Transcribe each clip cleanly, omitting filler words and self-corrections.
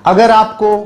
अगर आपको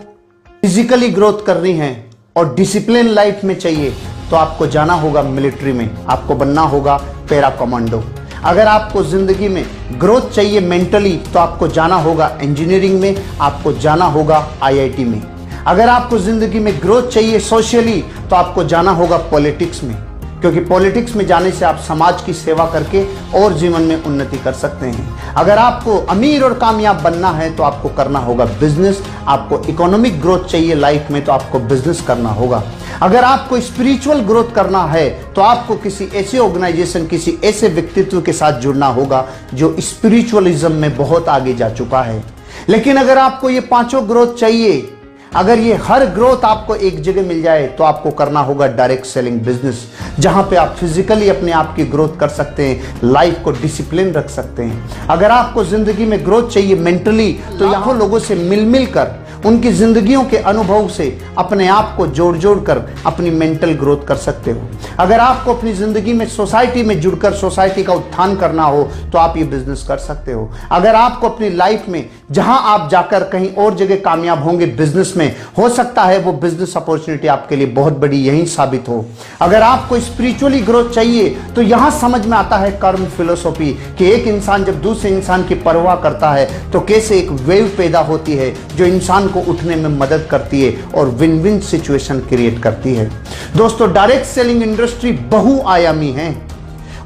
physically growth करनी है और डिसिप्लिन लाइफ में चाहिए तो आपको जाना होगा मिलिट्री में, आपको बनना होगा पैरा कमांडो। अगर आपको जिंदगी में ग्रोथ चाहिए मेंटली तो आपको जाना होगा इंजीनियरिंग में, आपको जाना होगा आईआईटी में। अगर आपको जिंदगी में ग्रोथ चाहिए सोशली तो आपको जाना होगा पॉलिटिक्स में, क्योंकि पॉलिटिक्स में जाने से आप समाज की सेवा करके और जीवन में उन्नति कर सकते हैं। अगर आपको अमीर और कामयाब बनना है तो आपको करना होगा बिजनेस। आपको इकोनॉमिक ग्रोथ चाहिए लाइफ में तो आपको बिजनेस करना होगा। अगर आपको स्पिरिचुअल ग्रोथ करना है तो आपको किसी ऐसे ऑर्गेनाइजेशन, किसी ऐसे व्यक्तित्व के साथ जुड़ना होगा जो स्पिरिचुअलिज्म में बहुत आगे जा चुका है। लेकिन अगर आपको ये पांचों ग्रोथ चाहिए, अगर ये हर ग्रोथ आपको एक जगह मिल जाए तो आपको करना होगा डायरेक्ट सेलिंग बिजनेस, जहां पे आप फिजिकली अपने आप की ग्रोथ कर सकते हैं, लाइफ को डिसिप्लिन रख सकते हैं। अगर आपको जिंदगी में ग्रोथ चाहिए मेंटली तो यहाँ लोगों से मिल मिल कर, उनकी जिंदगियों के अनुभव से अपने आप को जोड़ जोड़ कर अपनी मेंटल ग्रोथ कर सकते हो। अगर आपको अपनी जिंदगी में सोसाइटी में जुड़कर सोसाइटी का उत्थान करना हो तो आप ये बिजनेस कर सकते हो। अगर आपको अपनी लाइफ में जहां आप जाकर कहीं और जगह कामयाब होंगे बिजनेस में, हो सकता है वो बिजनेस अपॉर्चुनिटी आपके लिए बहुत बड़ी यही साबित हो। अगर आपको स्पिरिचुअली ग्रोथ चाहिए तो यहां समझ में आता है कर्म फिलोसॉफी कि एक इंसान जब दूसरे इंसान की परवाह करता है तो कैसे एक वेव पैदा होती है जो इंसान को उठने में मदद करती है और विन विन सिचुएशन क्रिएट करती है। दोस्तों, डायरेक्ट सेलिंग इंडस्ट्री बहुआयामी है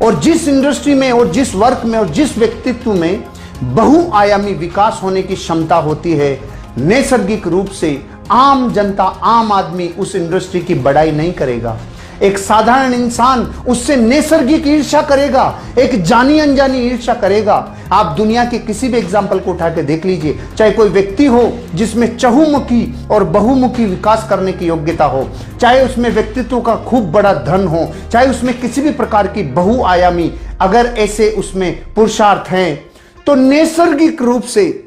और जिस इंडस्ट्री में और जिस वर्क में और जिस व्यक्तित्व में बहुआयामी विकास होने की क्षमता होती है, नैसर्गिक रूप से आम जनता, आम आदमी उस इंडस्ट्री की बड़ाई नहीं करेगा। एक साधारण इंसान उससे नैसर्गिक ईर्ष्या करेगा, एक जानी अनजानी ईर्ष्या करेगा। आप दुनिया के किसी भी एग्जाम्पल को उठा के देख लीजिए, चाहे कोई व्यक्ति हो जिसमें चहुमुखी और बहुमुखी विकास करने की योग्यता हो, चाहे उसमें व्यक्तित्व का खूब बड़ा धन हो, चाहे उसमें किसी भी प्रकार की बहुआयामी अगर ऐसे उसमें पुरुषार्थ हैं, तो नैसर्गिक रूप से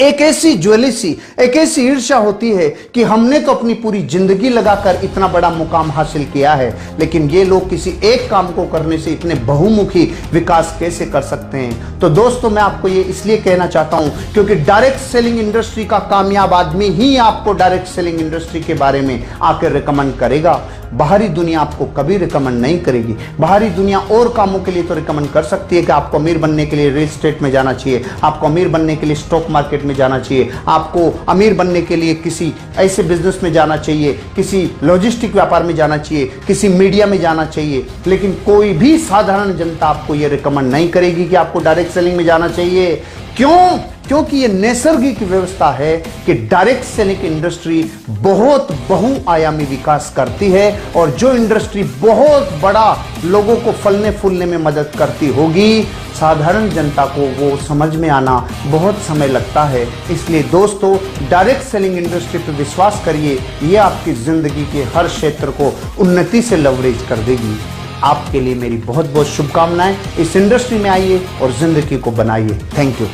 एक ऐसी ज्वेलिसी, एक ऐसी ईर्ष्या होती है कि हमने तो अपनी पूरी जिंदगी लगाकर इतना बड़ा मुकाम हासिल किया है, लेकिन ये लोग किसी एक काम को करने से इतने बहुमुखी विकास कैसे कर सकते हैं। तो दोस्तों, मैं आपको ये इसलिए कहना चाहता हूं क्योंकि डायरेक्ट सेलिंग इंडस्ट्री का कामयाब आदमी ही आपको डायरेक्ट सेलिंग इंडस्ट्री के बारे में आकर रिकमेंड करेगा। बाहरी दुनिया आपको कभी रिकमेंड नहीं करेगी। बाहरी दुनिया और कामों के लिए तो रिकमेंड कर सकती है कि आपको अमीर बनने के लिए रियल एस्टेट में जाना चाहिए, आपको अमीर बनने के लिए स्टॉक मार्केट में जाना चाहिए, आपको अमीर बनने के लिए किसी ऐसे बिजनेस में जाना चाहिए, किसी लॉजिस्टिक व्यापार में जाना चाहिए, किसी मीडिया में जाना चाहिए। लेकिन कोई भी साधारण जनता आपको यह रिकमेंड नहीं करेगी कि आपको डायरेक्ट सेलिंग में जाना चाहिए। क्यों? क्योंकि ये नैसर्गिक व्यवस्था है कि डायरेक्ट सेलिंग इंडस्ट्री बहुत बहुआयामी विकास करती है और जो इंडस्ट्री बहुत बड़ा लोगों को फलने फूलने में मदद करती होगी, साधारण जनता को वो समझ में आना बहुत समय लगता है। इसलिए दोस्तों, डायरेक्ट सेलिंग इंडस्ट्री पर विश्वास करिए, ये आपकी जिंदगी के हर क्षेत्र को उन्नति से लवरेज कर देगी। आपके लिए मेरी बहुत बहुत शुभकामनाएं। इस इंडस्ट्री में आइए और जिंदगी को बनाइए। Thank you.